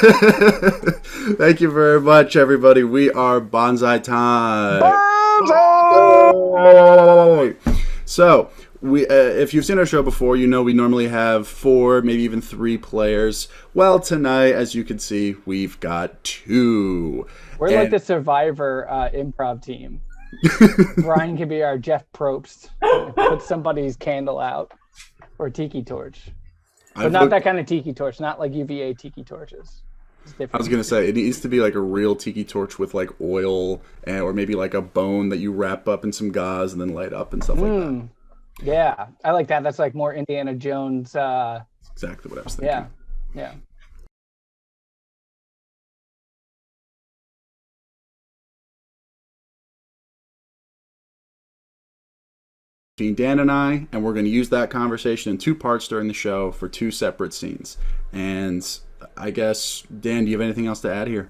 Thank you very much, everybody. We are Bonsai Time. Bonsai! So, if you've seen our show before, you know we normally have four, maybe even three players. Well, tonight, as you can see, we've got two. We're like the Survivor improv team. Brian can be our Jeff Probst. Put somebody's candle out. Or tiki torch. But not that kind of tiki torch, not like UVA tiki torches. I was gonna say it needs to be like a real tiki torch with like oil, or maybe like a bone that you wrap up in some gauze and then light up and stuff like that. Yeah, I like that. That's like more Indiana Jones. That's exactly what I was thinking. Yeah. Dan and I, and we're going to use that conversation in two parts during the show for two separate scenes. And I guess, Dan, do you have anything else to add here?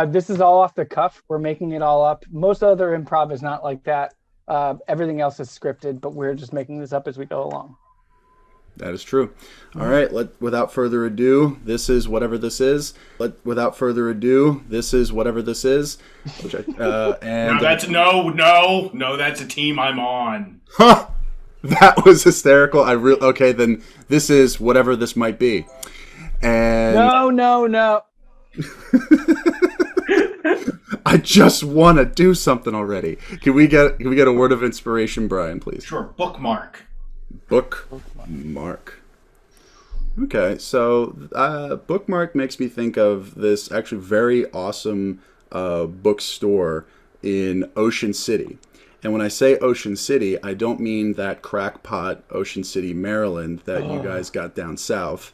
This is all off the cuff. We're making it all up. Most other improv is not like that. Everything else is scripted, but we're just making this up as we go along. That is true. All right. Without further ado, this is whatever this is. Without further ado, this is whatever this is. Which no, that's that's a team I'm on. Huh. That was hysterical. Okay, then this is whatever this might be. And no. I just want to do something already. Can we get a word of inspiration, Brian, please? Sure. Bookmark. Bookmark. Okay, so Bookmark makes me think of this actually very awesome bookstore in Ocean City. And when I say Ocean City, I don't mean that crackpot Ocean City, Maryland that you guys got down south.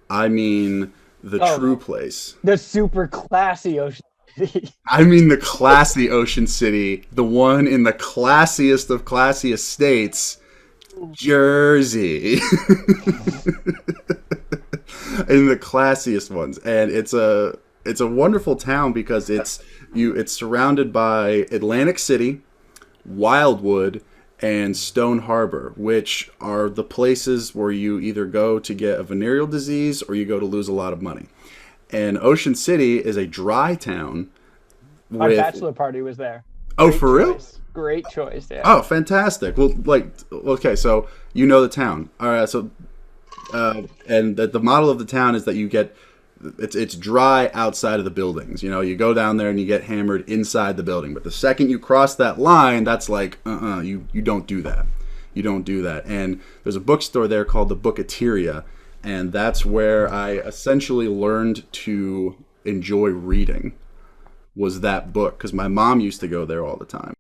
I mean the true place. The super classy Ocean City. I mean the classy Ocean City, the one in the classiest of classiest states, Jersey. In the classiest ones. And it's a wonderful town because it's surrounded by Atlantic City, Wildwood, and Stone Harbor, which are the places where you either go to get a venereal disease or you go to lose a lot of money. And Ocean City is a dry town. Our bachelor party was there. Oh, for real? Great choice, yeah. Oh, fantastic. Well, okay, so you know the town. All right, so and the model of the town is that you get it's dry outside of the buildings. You know, you go down there and you get hammered inside the building. But the second you cross that line, that's like, you don't do that. You don't do that. And there's a bookstore there called the Bookateria, and that's where I essentially learned to enjoy reading. Was that book, because my mom used to go there all the time.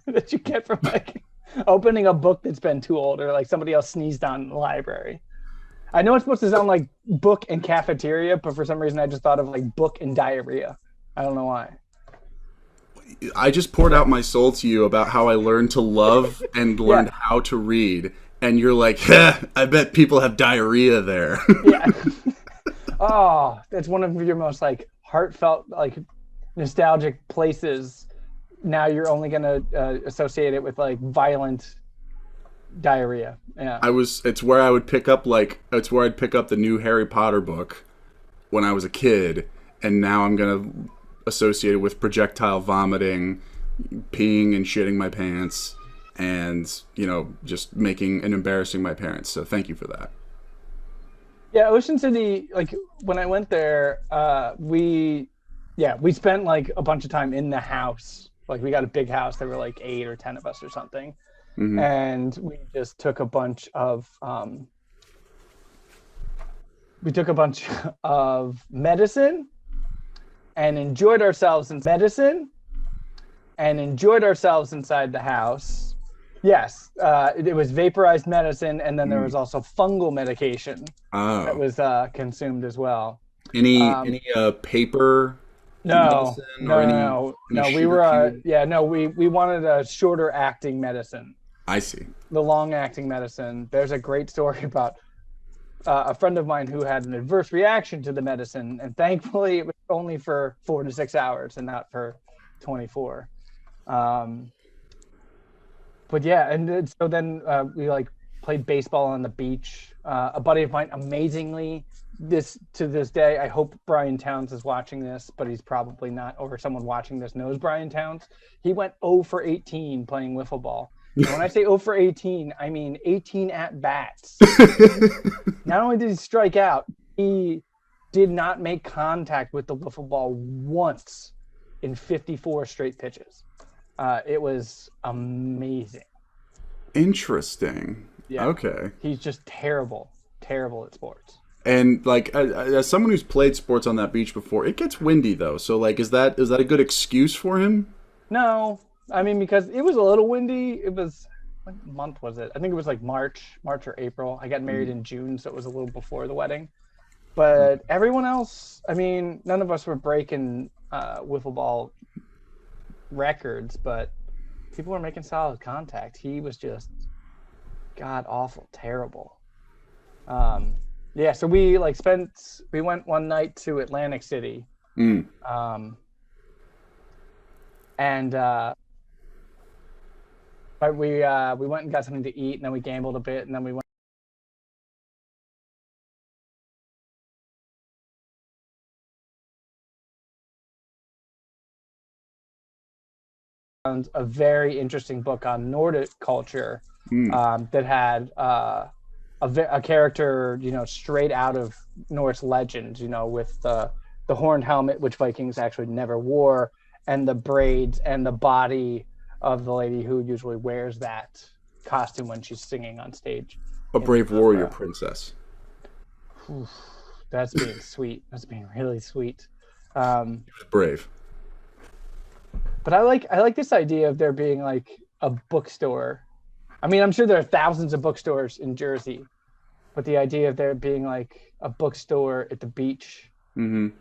That you get from like opening a book that's been too old or like somebody else sneezed on in the library. I know it's supposed to sound like book and cafeteria, but for some reason I just thought of like book and diarrhea. I don't know why. I just poured out my soul to you about how I learned to love and learned how to read, and you're like, I bet people have diarrhea there. Yeah. Oh, that's one of your most like heartfelt, like nostalgic places. Now you're only gonna associate it with like violent diarrhea. Yeah. It's where I'd pick up the new Harry Potter book when I was a kid, and now I'm gonna associate it with projectile vomiting, peeing and shitting my pants, and just making and embarrassing my parents. So thank you for that. Yeah, Ocean City, like when I went there, we spent like a bunch of time in the house. Like we got a big house. There were like 8 or 10 of us or something. Mm-hmm. And we just took a bunch of medicine and enjoyed ourselves in medicine and enjoyed ourselves inside the house. Yes, it was vaporized medicine, and then there was also fungal medication that was consumed as well. Any paper? No. We wanted a shorter acting medicine. I see. The long acting medicine. There's a great story about a friend of mine who had an adverse reaction to the medicine, and thankfully it was only for 4 to 6 hours and not for 24. But yeah, and so then we like played baseball on the beach. A buddy of mine, amazingly, to this day, I hope Brian Towns is watching this, but he's probably not, or someone watching this knows Brian Towns. He went 0 for 18 playing wiffle ball. And when I say 0 for 18, I mean 18 at bats. Not only did he strike out, he did not make contact with the wiffle ball once in 54 straight pitches. It was amazing. Interesting. Yeah. Okay. He's just terrible at sports. And like as someone who's played sports on that beach before, it gets windy though. So like, is that a good excuse for him? No, I mean, because it was a little windy. It was, what month was it? I think it was like March or April. I got married in June, so it was a little before the wedding. But everyone else, I mean, none of us were breaking wiffle ball records, but people were making solid contact. He was just god awful, terrible. Yeah, so we went one night to Atlantic City. And we went and got something to eat, and then we gambled a bit, and then we went found a very interesting book on Nordic culture that had a character, straight out of Norse legends, with the horned helmet, which Vikings actually never wore, and the braids and the body of the lady who usually wears that costume when she's singing on stage. A brave warrior princess. Oof, that's being sweet. That's being really sweet. He was brave. But I like this idea of there being like a bookstore. I mean, I'm sure there are thousands of bookstores in Jersey, but the idea of there being like a bookstore at the beach in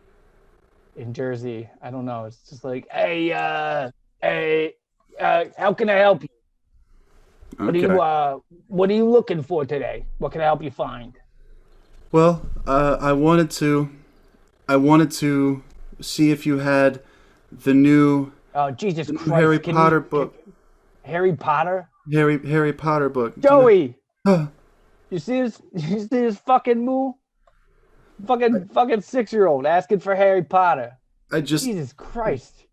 Jersey, I don't know. It's just like, hey, how can I help you? Okay. What are you looking for today? What can I help you find? Well, I wanted to see if you had the new Oh, Jesus Christ! Harry Potter book. Harry Potter. Harry Potter book. Joey, you see this fucking moo? Fucking 6-year-old asking for Harry Potter. Jesus Christ!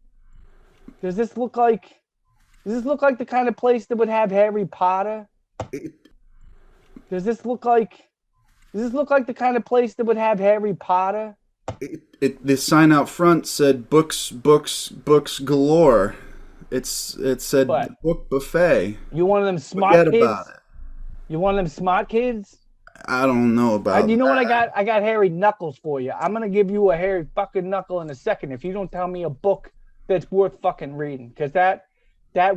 Does this look like the kind of place that would have Harry Potter? Does this look like the kind of place that would have Harry Potter? The sign out front said books galore. It said What? book buffet. You one of them smart Forget kids? about it. You one of them smart kids? I don't know about You know that. what I got? I got Harry Knuckles for you. I'm gonna give you a Harry fucking Knuckle in a second if you don't tell me a book that's worth fucking reading. Because that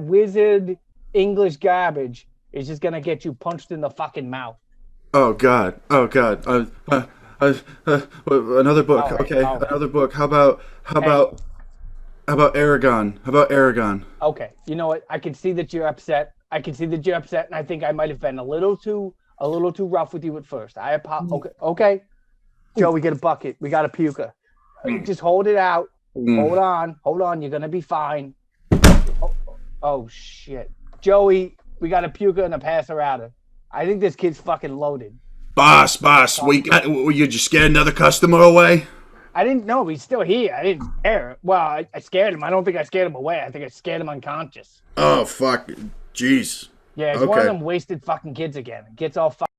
wizard English garbage is just gonna get you punched in the fucking mouth. Oh God. Another book. All right, Okay, all right. another book. How about Aragon? How about Aragon? Okay, you know what? I can see that you're upset. And I think I might have been a little too rough with you at first. I apologize. Okay. Joe, we get a bucket. We got a puka. Just hold it out. Hold on. You're gonna be fine. Oh shit, Joey, we got a puka and a passerata. I think this kid's fucking loaded. Boss, you just scared another customer away? I didn't know he's still here. I didn't scare. Well, I scared him. I don't think I scared him away. I think I scared him unconscious. Oh fuck, jeez. Yeah, it's one of them wasted fucking kids again. Gets all fucked.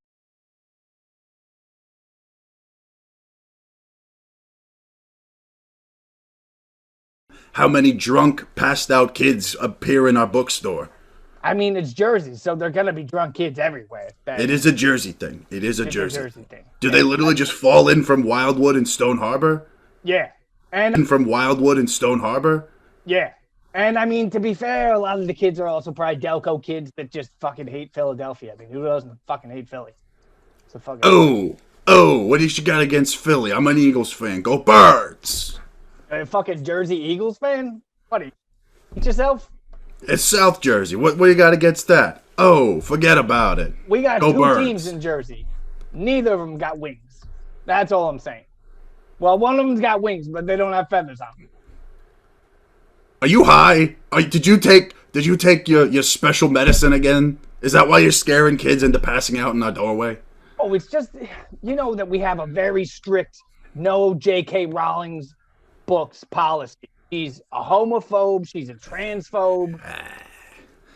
How many drunk, passed out kids appear in our bookstore? I mean, it's Jersey, so they're gonna be drunk kids everywhere. It is a Jersey thing. It's a Jersey thing. Do they literally just fall in from Wildwood and Stone Harbor? Yeah, And and from Wildwood and Stone Harbor? yeah, and I mean, to be fair, a lot of the kids are also probably Delco kids that just fucking hate Philadelphia. I mean, who doesn't fucking hate Philly? So fucking. Oh, what do you got against Philly? I'm an Eagles fan. Go Birds! A fucking Jersey Eagles fan? What are you? Eat yourself? It's South Jersey. What do you got against that? Oh, forget about it. We got Go two Birds. teams in Jersey. Neither of them got wings. That's all I'm saying. Well, one of them's got wings, but they don't have feathers on them. Are you high? Did you take your special medicine again? Is that why you're scaring kids into passing out in our doorway? Oh, it's just, you know that we have a very strict no J.K. Rowling's books policy. She's a homophobe. She's a transphobe.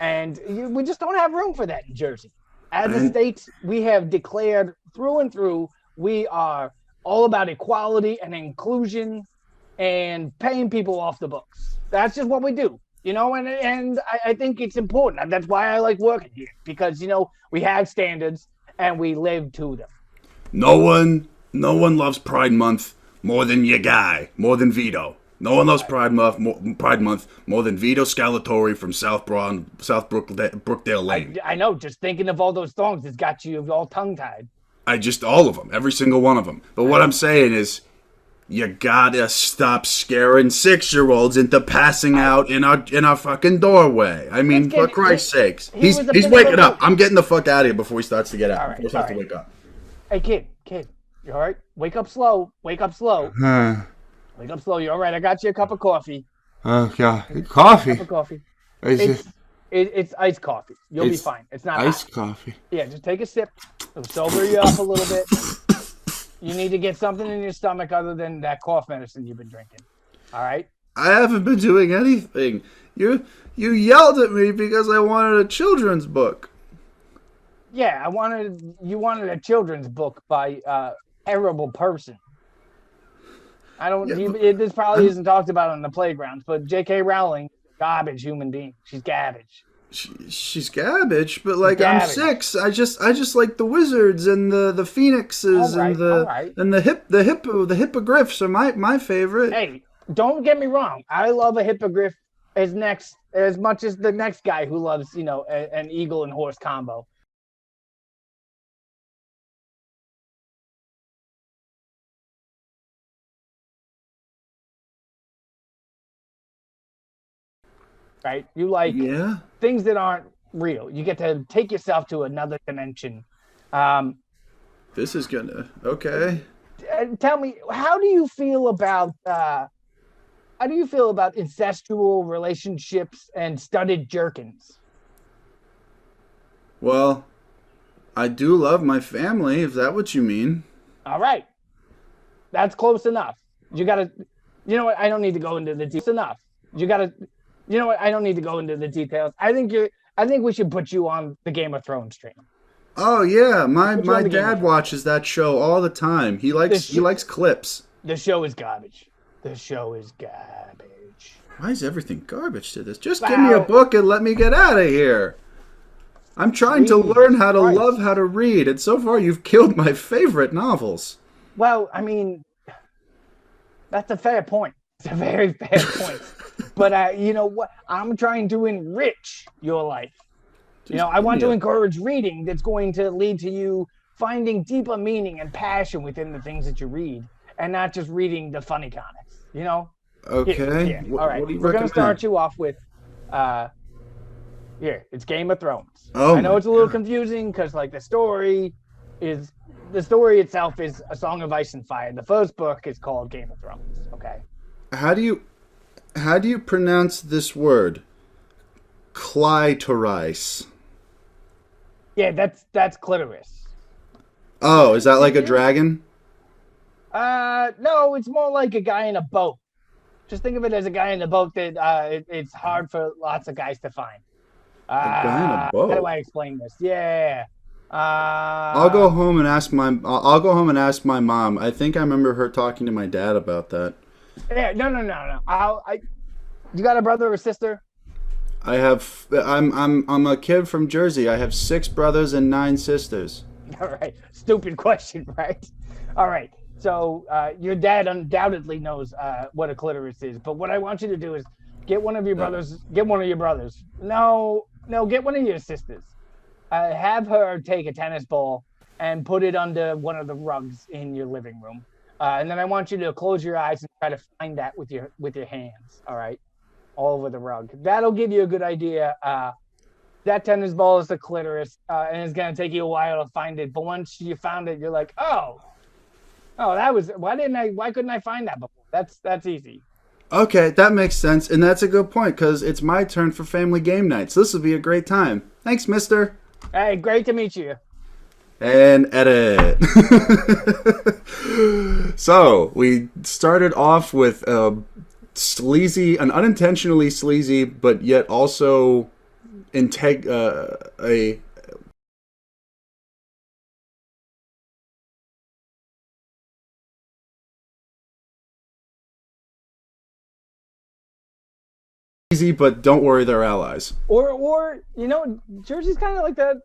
And we just don't have room for that in Jersey. As a state, we have declared through and through, we are all about equality and inclusion and paying people off the books. That's just what we do, you know, and I think it's important. That's why I like working here, because, you know, we have standards and we live to them. No one loves Pride Month more than your guy, more than Vito. No one loves Pride Month more than Vito Scalatori from South Brookdale Lane. I know, just thinking of all those songs, it's got you all tongue-tied. All of them, every single one of them. But what I'm saying is, you gotta stop scaring 6-year-olds into passing out in our fucking doorway. I mean, for Christ's sakes. He's waking up. I'm getting the fuck out of here before he starts to get out. He starts to wake up. Hey, kid, you all right? Wake up slow. Wake up slow. Wake up slow. You all right? I got you a cup of coffee. Yeah, coffee. Cup of coffee. It's iced coffee. You'll be fine. It's not iced hot. coffee. Yeah, just take a sip. It'll sober you up a little bit. You need to get something in your stomach other than that cough medicine you've been drinking. All right? I haven't been doing anything. You yelled at me because I wanted a children's book. Yeah, you wanted a children's book by a terrible person. This probably isn't talked about on the playgrounds, but J.K. Rowling, garbage human being. She's garbage. She's garbage, but like I'm 6. I just like the wizards and the phoenixes and the hippogriffs are my favorite. Hey, don't get me wrong. I love a hippogriff as much as the next guy who loves, you know, an eagle and horse combo. Right? You like things that aren't real. You get to take yourself to another dimension. This is gonna okay. Tell me, how do you feel about incestual relationships and studded jerkins? Well, I do love my family, if that's what you mean. All right, that's close enough. You know what? I don't need to go into the details. Enough. You know what? I don't need to go into the details. I think we should put you on the Game of Thrones stream. Oh yeah, my dad watches that show all the time. He likes clips. The show is garbage. Why is everything garbage to this? Just give me a book and let me get out of here. I'm trying to learn how to love how to read, and so far you've killed my favorite novels. Well, I mean, that's a fair point. It's a very fair point. But you know what? I'm trying to enrich your life. I want to encourage reading that's going to lead to you finding deeper meaning and passion within the things that you read, and not just reading the funny comics. You know? Okay. Yeah. All right. We're going to start you off with, it's Game of Thrones. Oh, I know it's a little confusing because, like, the story itself is A Song of Ice and Fire. The first book is called Game of Thrones. Okay. How do you pronounce this word? Clitoris. Yeah, that's clitoris. Oh, is that like a dragon? No, it's more like a guy in a boat. Just think of it as a guy in a boat that it's hard for lots of guys to find. A guy in a boat. How do I explain this? Yeah. I'll go home and ask my mom. I think I remember her talking to my dad about that. Yeah, no. You got a brother or sister? I have. I'm a kid from Jersey. I have 6 brothers and 9 sisters. All right. Stupid question, right? All right. So your dad undoubtedly knows what a clitoris is. But what I want you to do is get one of your brothers. Get one of your brothers. No. Get one of your sisters. Have her take a tennis ball and put it under one of the rugs in your living room. And then I want you to close your eyes and try to find that with your hands. All right. All over the rug. That'll give you a good idea. That tennis ball is the clitoris, and it's going to take you a while to find it. But once you found it, you're like, oh, Oh, that was why couldn't I find that before? That's easy. Okay, that makes sense, and that's a good point because it's my turn for family game night. So this will be a great time. Thanks, Mister. Hey, great to meet you. And edit. So we started off with an unintentionally sleazy, but yet also a easy, but don't worry, they're allies. Or Jersey's kind of like that.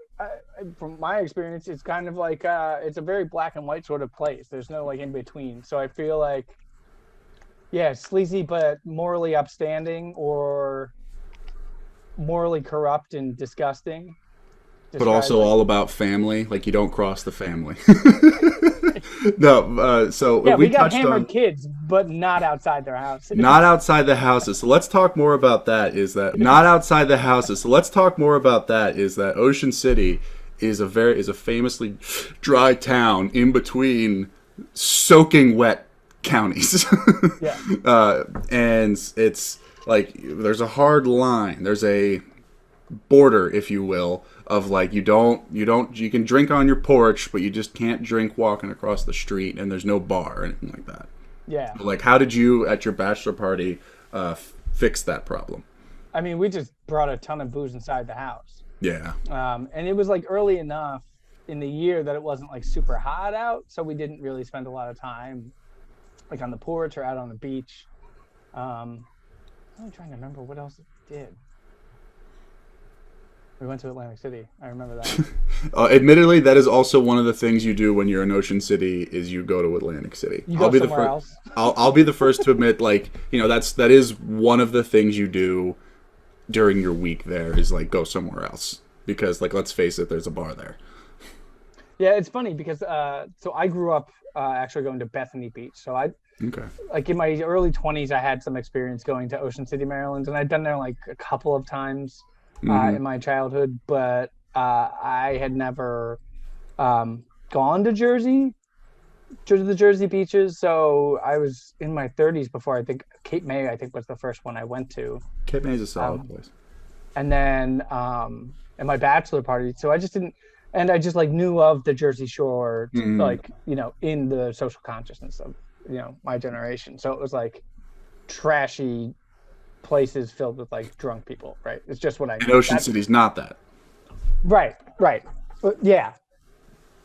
From my experience, it's kind of like it's a very black and white sort of place. There's no like in between. So I feel like, yeah, sleazy but morally upstanding, or morally corrupt and disgusting. But Describes also like, all about family. Like you don't cross the family. No, so yeah, we got touched hammered on kids, but not outside their house. not outside the houses. So let's talk more about that. Is that not outside the houses? So let's talk more about that. Is that Ocean City is a famously dry town in between soaking wet counties. Yeah. And it's like there's a hard line. There's a border, if you will, of like you can drink on your porch, but you just can't drink walking across the street, and there's no bar or anything like that. Yeah. Like, how did you at your bachelor party fix that problem? I mean, we just brought a ton of booze inside the house. Yeah. And it was like early enough in the year that it wasn't like super hot out, so we didn't really spend a lot of time like on the porch or out on the beach. I'm really trying to remember what else it did. We went to Atlantic City. I remember that. Admittedly, that is also one of the things you do when you're in Ocean City is you go to Atlantic City. You go somewhere else. I'll be the first to admit, like, that is one of the things you do during your week there is like go somewhere else because, like, let's face it, there's a bar there. Yeah, it's funny because so I grew up actually going to Bethany Beach. So Okay. like in my early 20s, I had some experience going to Ocean City, Maryland, and I'd been there like a couple of times in my childhood, but I had never gone to Jersey, to the Jersey beaches. So I was in my 30s before I think Cape May, I think, was the first one I went to. Cape May is a solid place. And then at my bachelor party, so I just didn't, and I just like knew of the Jersey Shore, like, in the social consciousness of, my generation. So it was like trashy places filled with like drunk people, right? It's just what I And Ocean City's not that. Right. But, yeah.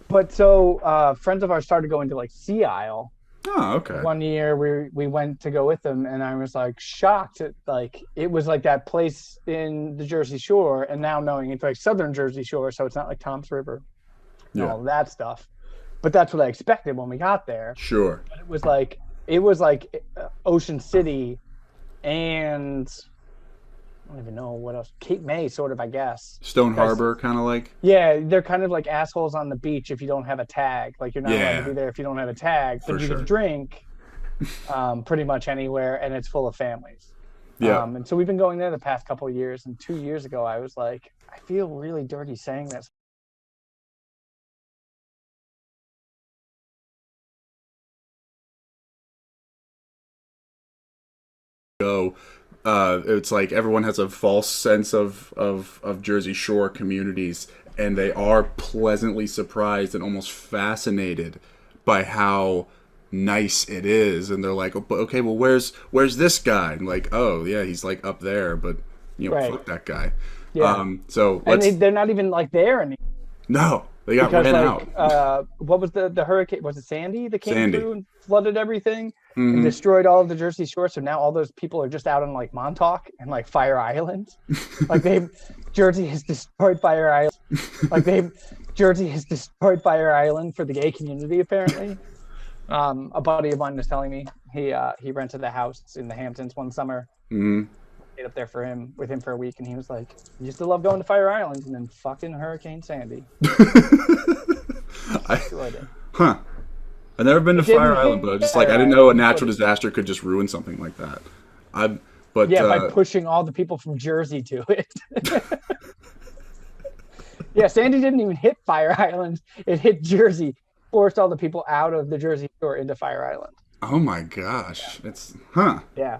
But so friends of ours started going to like Sea Isle. Oh, okay. One year we went to go with them, and I was like shocked at like it was like that place in the Jersey Shore, and now knowing it's like Southern Jersey Shore, so it's not like Tom's River and all that stuff. But that's what I expected when we got there. Sure. But it was like Ocean City, and I don't even know what else. Cape May, sort of, I guess. Stone Harbor, kind of like. Yeah, they're kind of like assholes on the beach if you don't have a tag. Like you're not allowed to be there if you don't have a tag, but you can drink pretty much anywhere, and it's full of families. Yeah. And so we've been going there the past couple of years, and 2 years ago I was like, I feel really dirty saying this. It's like everyone has a false sense of Jersey Shore communities, and they are pleasantly surprised and almost fascinated by how nice it is. And they're like, okay, well, where's this guy? And like, oh yeah, he's like up there, but fuck that guy. Yeah. So they're not even like there anymore. No, they got ran out. What was the hurricane? Was it Sandy that came through and flooded everything Mm-hmm. and destroyed all of the Jersey Shore? So now all those people are just out on like Montauk and like Fire Island. Like Jersey has destroyed Fire Island. Jersey has destroyed Fire Island for the gay community apparently. A buddy of mine was telling me he rented a house in the Hamptons one summer. Mm-hmm. Stayed up there with him for a week, and he was like, "I used to love going to Fire Island, and then fucking Hurricane Sandy." Huh. I've never been to Fire Island, but I didn't know a natural disaster could just ruin something like that. By pushing all the people from Jersey to it. Yeah, Sandy didn't even hit Fire Island; it hit Jersey. forced all the people out of the Jersey Shore into Fire Island. Oh my gosh. Huh. Yeah.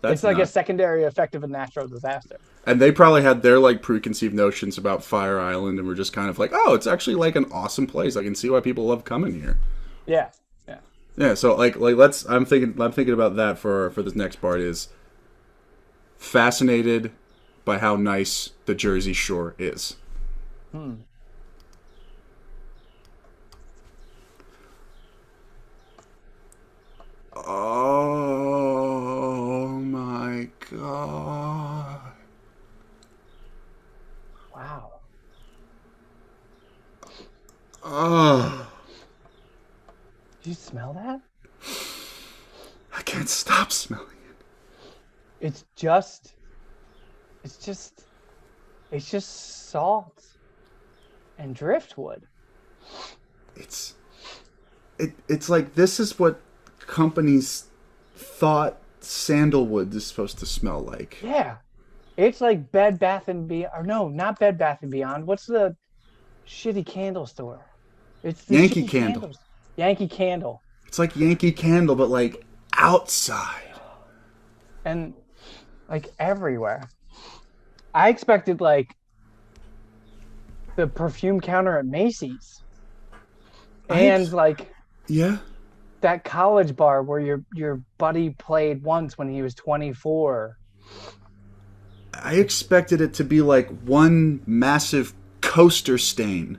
It's That's like a not. secondary effect of a natural disaster. And they probably had their like preconceived notions about Fire Island and were just kind of like, oh, it's actually like an awesome place. I can see why people love coming here. Yeah. Yeah. Yeah, so like let's I'm thinking about that for this next part is fascinated by how nice the Jersey Shore is. Hmm. Oh my god. Wow. Oh, Did you smell that? I can't stop smelling it. It's just it's just it's just salt and driftwood. It's it's like this is what companies thought sandalwood is supposed to smell like. Yeah. It's like Bed Bath and Beyond, or no, not Bed Bath and Beyond. What's the shitty candle store? It's the Yankee shitty Candle. candles. Yankee Candle. It's like Yankee Candle, but like outside. And like everywhere. I expected like the perfume counter at Macy's and like Yeah. that college bar where your buddy played once when he was 24. I expected it to be like one massive coaster stain,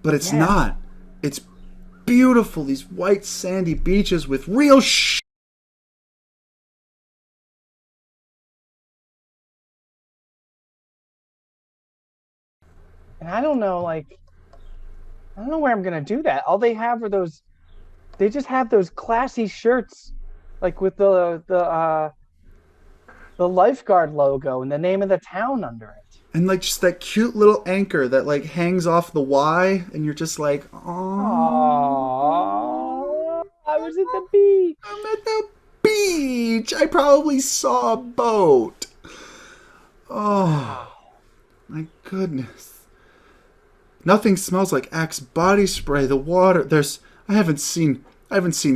but it's Yeah. not. It's beautiful. These white sandy beaches with real And I don't know like I don't know where I'm gonna do that. All they have are those. They just have those classy shirts, like with the lifeguard logo and the name of the town under it. and like just that cute little anchor that like hangs off the Y, and you're just like, oh, Oh, I was at the beach. I'm at the beach. I probably saw a boat. Oh Wow. my goodness. Nothing smells like Axe body spray. The water, there's I haven't seen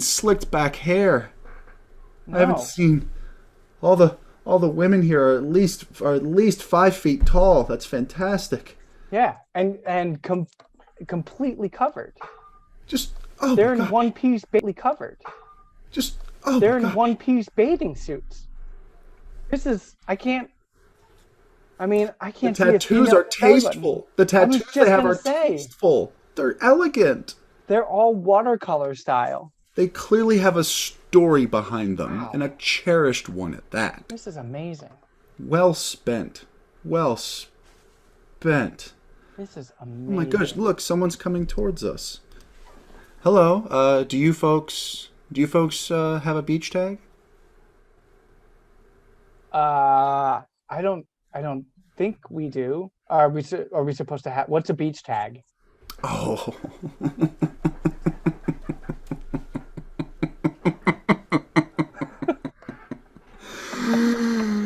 slicked back hair. I haven't No. seen all the women here are at least 5 feet tall. That's fantastic. Yeah, and completely covered. Just oh They're my in gosh. one piece, basically covered. Just oh my They're in gosh. one piece bathing suits. This is I can't. I mean, I The can't see a tattoos female are belly button. tasteful. The I was tattoos they just have gonna are say tasteful. They're elegant. they're all watercolor style. They clearly have a story behind them, and Wow, a cherished one at that. this is amazing. Well spent. Well spent. This is Oh my gosh, amazing. look, someone's coming towards us. Hello, do you folks have a beach tag? I don't think we do. Are we supposed to have? What's a beach tag? Oh.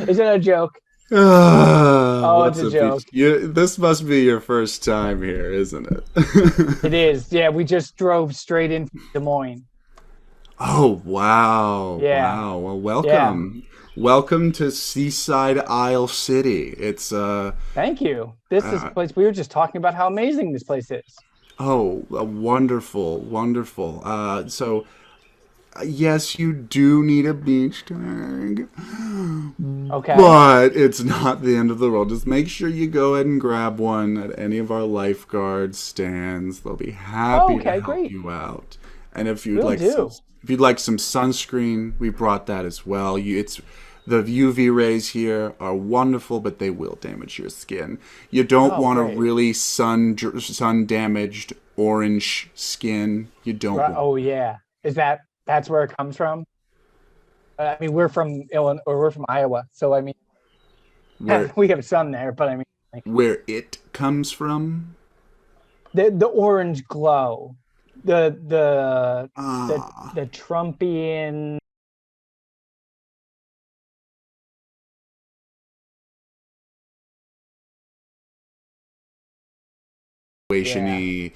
Is it a joke? Oh, it's What's a a beach? joke. This must be your first time here, isn't It it? is. Yeah, we just drove straight into Des Moines. Oh, wow. Yeah, Wow. Well, yeah. welcome. Welcome to Seaside Isle City. It's Thank you. This is a uh place we were just talking about how amazing this place is. oh, wonderful, wonderful. So yes, you do need a beach tag, Okay. but it's not the end of the world. Just make sure you go ahead and grab one at any of our lifeguard stands. They'll be Oh, happy to okay, help great. you out. And if you'd Will like some, do. if you'd like some sunscreen, we brought that as well. It's the UV rays here are wonderful, but they will damage your skin. You don't Oh, want a great. really sun damaged orange skin. You don't Right. want. Oh, yeah. That's where it comes from? I mean, we're from Illinois, or we're from Iowa, so I mean, where we have sun there, but I mean, like where it comes from. the orange glow, the the the Ah, the Trumpian. Yeah. situationy.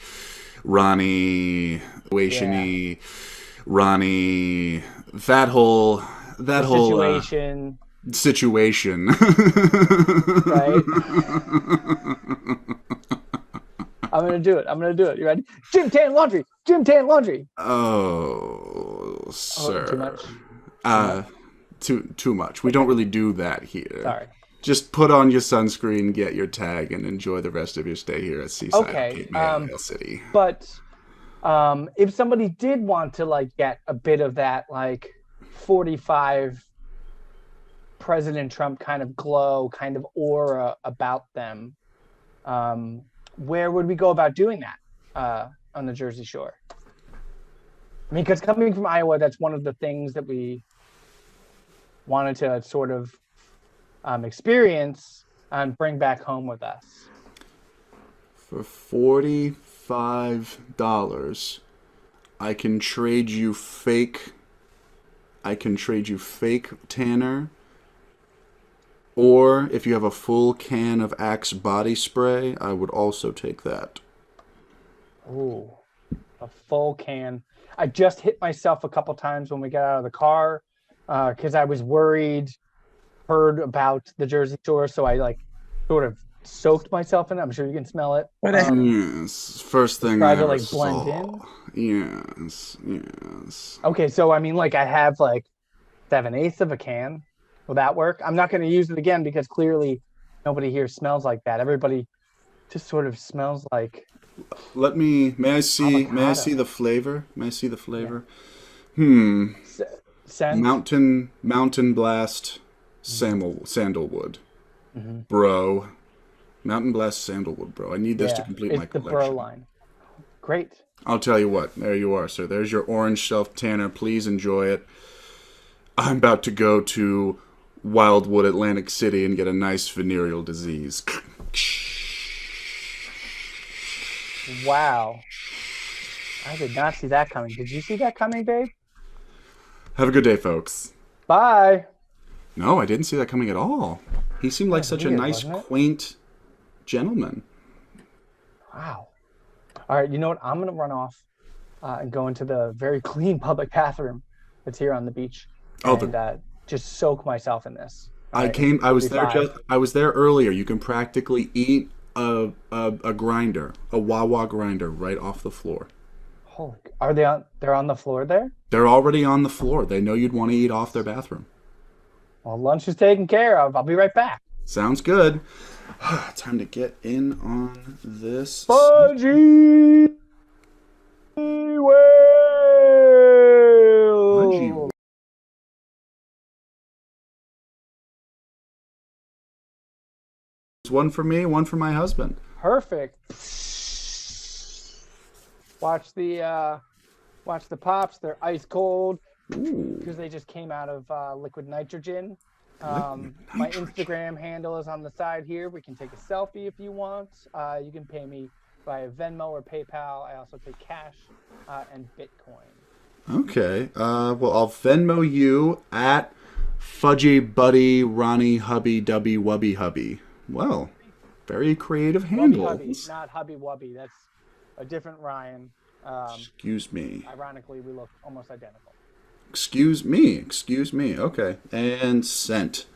Ronnie, Wationy, Ronnie, that The whole situation, situation. right? I'm gonna do it. You ready? Gym tan laundry. Gym tan laundry. Oh, Oh, sir. too much. Uh, too much. We don't really do that here. Sorry. Just put on your sunscreen, get your tag, and enjoy the rest of your stay here at Seaside Okay. Cape May, Hill City. But if somebody did want to like get a bit of that like 45 President Trump kind of glow, kind of aura about them, where would we go about doing that on the Jersey Shore? I mean, because coming from Iowa, that's one of the things that we wanted to sort of experience and bring back home with us. For $45, I can trade you fake tanner. Or if you have a full can of Axe body spray, I would also take that. Ooh, a full can. I just hit myself a couple times when we got out of the car because I was worried, heard about the Jersey Shore, so I like sort of soaked myself in it. I'm sure you can smell it. Yes, first thing Try I to ever like blend saw. in. Yes. Okay, so I mean, like I have like 7/8 of a can. Will that work? I'm not going to use it again because clearly nobody here smells like that. Everybody just sort of smells like May I see avocado. the flavor? May I see the flavor? Scent. Mountain Blast Sandalwood. Bro. Mountain Blast Sandalwood, bro. I need this to complete my It's the collection. bro line. Great. I'll tell you what. There you are, sir. There's your orange shelf tanner. Please enjoy it. I'm about to go to Wildwood, Atlantic City, and get a nice venereal disease. Wow. I did not see that coming. Did you see that coming, babe? Have a good day, folks. Bye. No, I didn't see that coming at all. He seemed like such a Weird, nice, wasn't it? quaint gentleman. Wow. All right, you know what? I'm going to run off and go into the very clean public bathroom that's here on the beach and just soak myself in this. I was there earlier. You can practically eat a grinder, a Wawa grinder right off the floor. Holy, they're on the floor there? They're already on the floor. They know you'd want to eat off their bathroom. Well, lunch is taken care of. I'll be right back. Sounds good. Time to get in on this. Fudgy whale. One for me, one for my husband. Perfect. Watch the pops. They're ice cold because they just came out of liquid nitrogen. My Instagram handle is on the side here. We can take a selfie if you want. You can pay me via Venmo or PayPal. I also take cash and Bitcoin. Okay. Well, I'll Venmo you at Fudgy Buddy Ronnie Hubby Dubby Wubby Hubby. Well, very creative handle. Hubby, not Hubby Wubby. That's a different Ryan. Excuse me. Ironically, we look almost identical. Excuse me. Okay. And sent.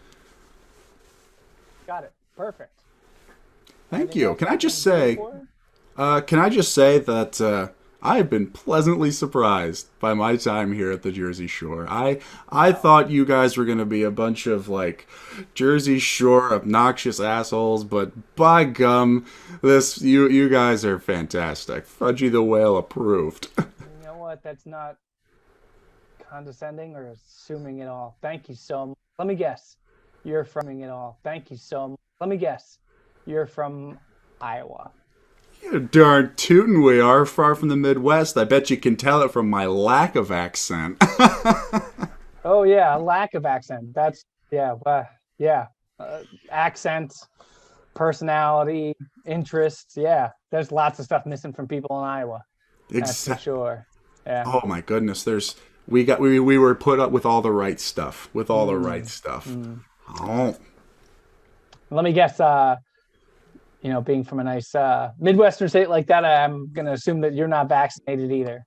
Got it. Perfect. Thank you. Can I just say that I have been pleasantly surprised by my time here at the Jersey Shore. I thought you guys were going to be a bunch of like Jersey Shore obnoxious assholes, but by gum, you guys are fantastic. Fudgy the Whale approved. You know what? That's not condescending or assuming at all. Thank you so much. Let me guess. You're from it all. Thank you so much. Let me guess. You're from Iowa. You darn tootin' we are, far from the Midwest. I bet you can tell it from my lack of accent. Oh yeah, lack of accent. That's accent, personality, interests. Yeah, there's lots of stuff missing from people in Iowa. That's for sure. Yeah. Oh my goodness, we were put up with all the right stuff. Oh. Let me guess. being from a nice Midwestern state like that, I'm going to assume that you're not vaccinated either.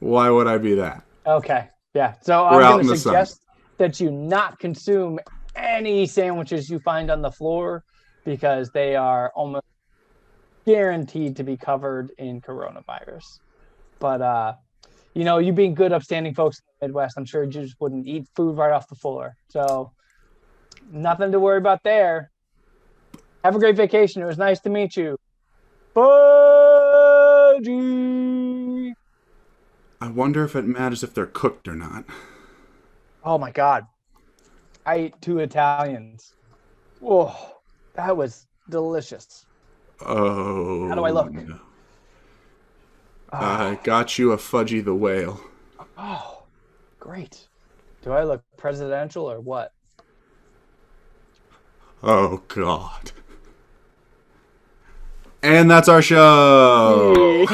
Why would I be that? Okay. Yeah. So We're I'm out going in to the sun. suggest that you not consume any sandwiches you find on the floor because they are almost guaranteed to be covered in coronavirus. But, you being good, upstanding folks in the Midwest, I'm sure you just wouldn't eat food right off the floor. So nothing to worry about there. Have a great vacation. It was nice to meet you. Budgie. I wonder if it matters if they're cooked or not. Oh my God. I ate 2 Italians. Oh, that was delicious. Oh. How do I look? No. I Oh, got you a Fudgy the Whale. oh, great. Do I look presidential or what? Oh, God. And that's our show.